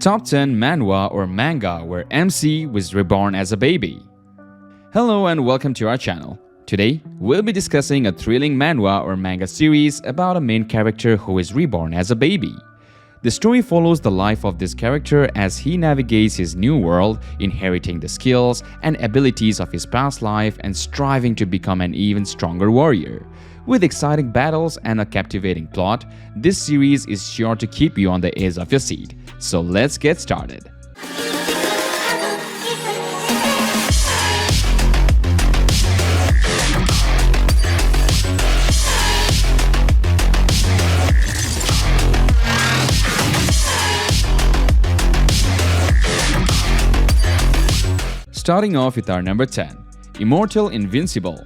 Top 10 Manhwa or Manga where MC was reborn as a baby. Hello and welcome to our channel. Today, we'll be discussing a thrilling manhwa or manga series about a main character who is reborn as a baby. The story follows the life of this character as he navigates his new world, inheriting the skills and abilities of his past life and striving to become an even stronger warrior. With exciting battles and a captivating plot, this series is sure to keep you on the edge of your seat. So let's get started. Starting off with our number 10, Immortal Invincible.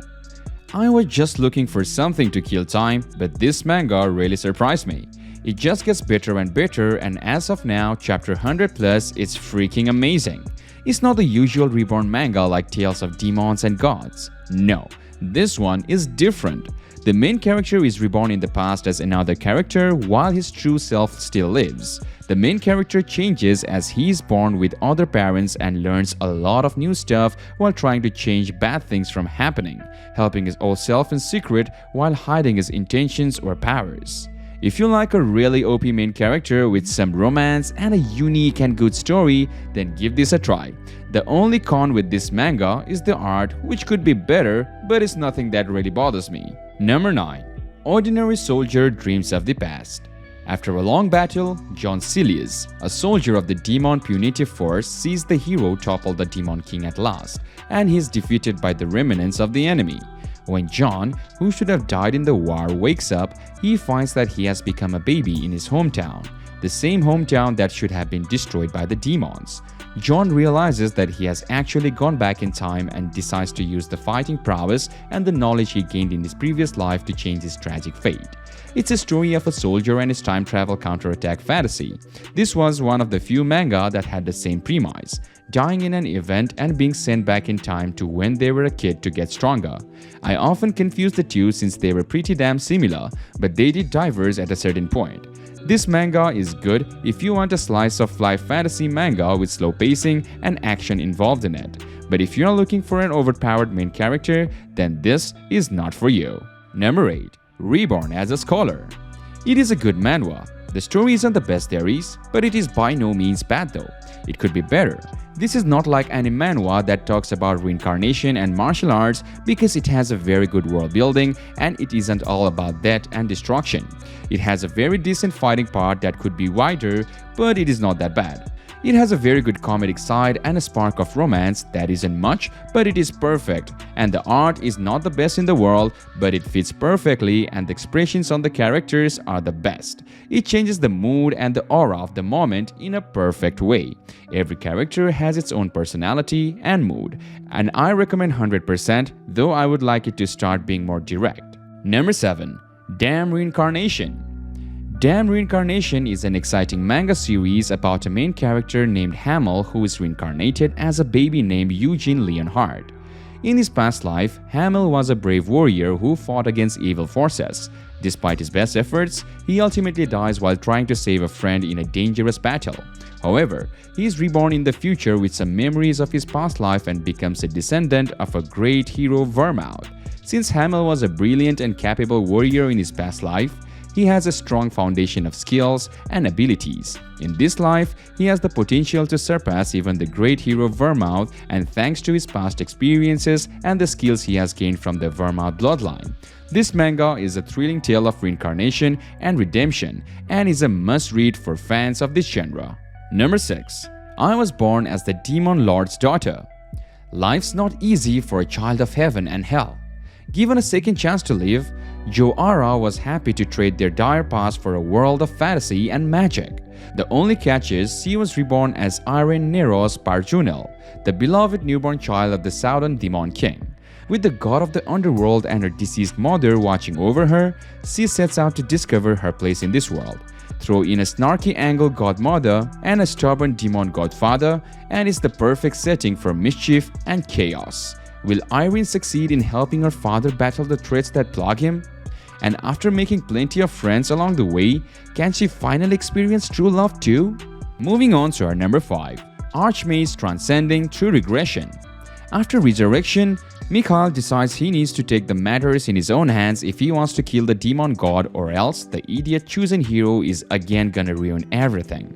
I was just looking for something to kill time, but this manga really surprised me. It just gets better and better, and as of now, chapter 100 plus, it's freaking amazing. It's not the usual reborn manga like Tales of Demons and Gods. No, this one is different. The main character is reborn in the past as another character while his true self still lives. The main character changes as he is born with other parents and learns a lot of new stuff while trying to change bad things from happening, helping his old self in secret while hiding his intentions or powers. If you like a really OP main character with some romance and a unique and good story, then give this a try. The only con with this manga is the art, which could be better, but it's nothing that really bothers me. Number 9. Ordinary Soldier Dreams of the Past. After a long battle, John Silius, a soldier of the Demon Punitive Force, sees the hero topple the Demon King at last, and he is defeated by the remnants of the enemy. When John, who should have died in the war, wakes up, he finds that he has become a baby in his hometown, the same hometown that should have been destroyed by the demons. John realizes that he has actually gone back in time and decides to use the fighting prowess and the knowledge he gained in his previous life to change his tragic fate. It's a story of a soldier and his time travel counterattack fantasy. This was one of the few manga that had the same premise, dying in an event and being sent back in time to when they were a kid to get stronger. I often confuse the two since they were pretty damn similar, but they did diverge at a certain point. This manga is good if you want a slice of life fantasy manga with slow pacing and action involved in it. But if you're looking for an overpowered main character, then this is not for you. Number 8. Reborn as a Scholar. It is a good manhwa. The story isn't the best there is, but it is by no means bad though. It could be better. This is not like any manhwa that talks about reincarnation and martial arts because it has a very good world building and it isn't all about death and destruction. It has a very decent fighting part that could be wider, but it is not that bad. It has a very good comedic side and a spark of romance that isn't much, but it is perfect. And the art is not the best in the world, but it fits perfectly and the expressions on the characters are the best. It changes the mood and the aura of the moment in a perfect way. Every character has its own personality and mood, and I recommend 100%, though I would like it to start being more direct. Number 7. Damn Reincarnation. Damn Reincarnation is an exciting manga series about a main character named Hamel who is reincarnated as a baby named Eugene Leonhardt. In his past life, Hamel was a brave warrior who fought against evil forces. Despite his best efforts, he ultimately dies while trying to save a friend in a dangerous battle. However, he is reborn in the future with some memories of his past life and becomes a descendant of a great hero Vermouth. Since Hamel was a brilliant and capable warrior in his past life, he has a strong foundation of skills and abilities. In this life, he has the potential to surpass even the great hero Vermouth, and thanks to his past experiences and the skills he has gained from the Vermouth bloodline. This manga is a thrilling tale of reincarnation and redemption and is a must-read for fans of this genre. Number 6. I was born as the Demon Lord's daughter. Life's not easy for a child of heaven and hell. Given a second chance to live, Joara was happy to trade their dire past for a world of fantasy and magic. The only catch is she was reborn as Irene Neros Parjunel, the beloved newborn child of the Southern Demon King. With the god of the underworld and her deceased mother watching over her, she sets out to discover her place in this world. Throw in a snarky angle godmother and a stubborn demon godfather, and it's the perfect setting for mischief and chaos. Will Irene succeed in helping her father battle the threats that plague him? And after making plenty of friends along the way, can she finally experience true love too? Moving on to our number 5, Archmage Transcending Through Regression. After resurrection, Mikhail decides he needs to take the matters in his own hands if he wants to kill the demon god, or else the idiot chosen hero is again gonna ruin everything.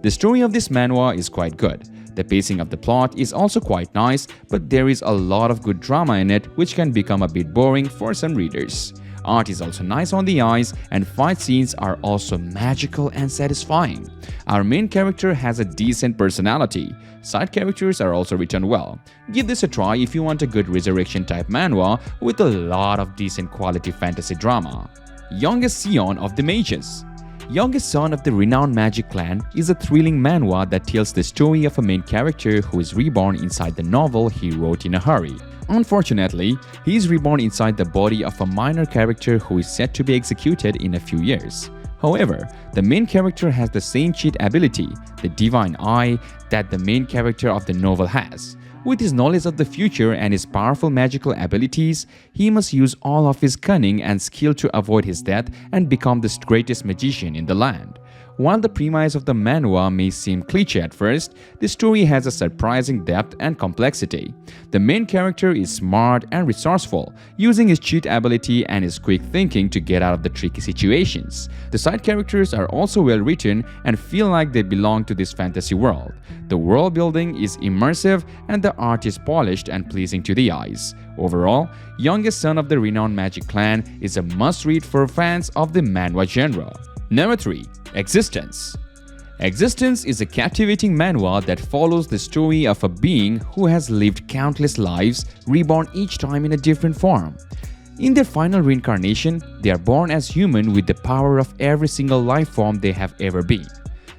The story of this manhwa is quite good. The pacing of the plot is also quite nice, but there is a lot of good drama in it which can become a bit boring for some readers. Art is also nice on the eyes, and fight scenes are also magical and satisfying. Our main character has a decent personality. Side characters are also written well. Give this a try if you want a good resurrection type manhwa with a lot of decent quality fantasy drama. Youngest Scion of the Mages. Youngest Son of the Renowned Magic Clan is a thrilling manhwa that tells the story of a main character who is reborn inside the novel he wrote in a hurry. Unfortunately, he is reborn inside the body of a minor character who is set to be executed in a few years. However, the main character has the same cheat ability, the Divine Eye, that the main character of the novel has. With his knowledge of the future and his powerful magical abilities, he must use all of his cunning and skill to avoid his death and become the greatest magician in the land. While the premise of the manhwa may seem cliché at first, the story has a surprising depth and complexity. The main character is smart and resourceful, using his cheat ability and his quick thinking to get out of the tricky situations. The side characters are also well written and feel like they belong to this fantasy world. The world building is immersive and the art is polished and pleasing to the eyes. Overall, Youngest Son of the Renowned Magic Clan is a must-read for fans of the manhwa genre. Number 3. Existence. Existence is a captivating manhwa that follows the story of a being who has lived countless lives, reborn each time in a different form. In their final reincarnation, they are born as human with the power of every single life form they have ever been.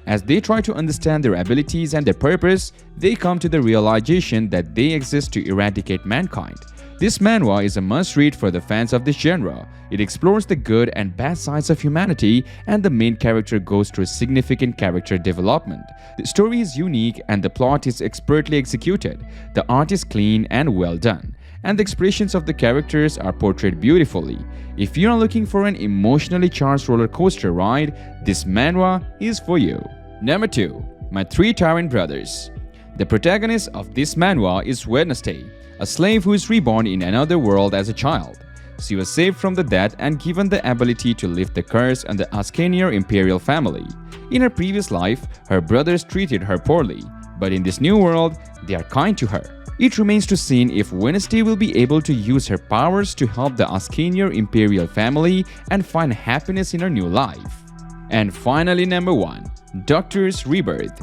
As they try to understand their abilities and their purpose, they come to the realization that they exist to eradicate mankind. This manhwa is a must-read for the fans of this genre. It explores the good and bad sides of humanity, and the main character goes through significant character development. The story is unique and the plot is expertly executed. The art is clean and well done, and the expressions of the characters are portrayed beautifully. If you are looking for an emotionally charged roller coaster ride, this manhwa is for you. Number 2. My Three Tyrant Brothers. The protagonist of this manhwa is Wednesday, a slave who is reborn in another world as a child. She was saved from the death and given the ability to lift the curse on the Askanier imperial family. In her previous life, her brothers treated her poorly, but in this new world, they are kind to her. It remains to see if Wednesday will be able to use her powers to help the Askanier imperial family and find happiness in her new life. And finally, number 1. Doctor's Rebirth.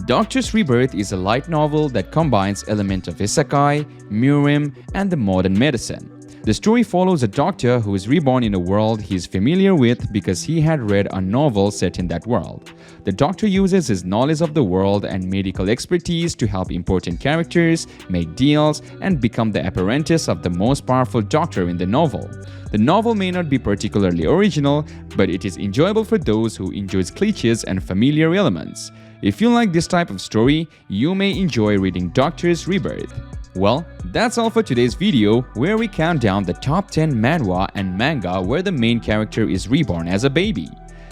Doctor's Rebirth is a light novel that combines elements of isekai, Murim, and the modern medicine. The story follows a doctor who is reborn in a world he is familiar with because he had read a novel set in that world. The doctor uses his knowledge of the world and medical expertise to help important characters, make deals, and become the apprentice of the most powerful doctor in the novel. The novel may not be particularly original, but it is enjoyable for those who enjoy cliches and familiar elements. If you like this type of story, you may enjoy reading Doctor's Rebirth. Well, that's all for today's video, where we count down the top 10 manhwa and manga where the main character is reborn as a baby.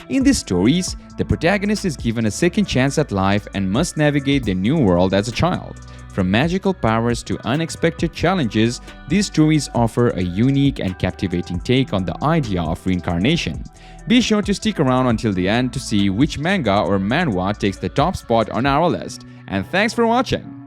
In these stories, the protagonist is given a second chance at life and must navigate the new world as a child. From magical powers to unexpected challenges, these stories offer a unique and captivating take on the idea of reincarnation. Be sure to stick around until the end to see which manga or manhwa takes the top spot on our list. And thanks for watching!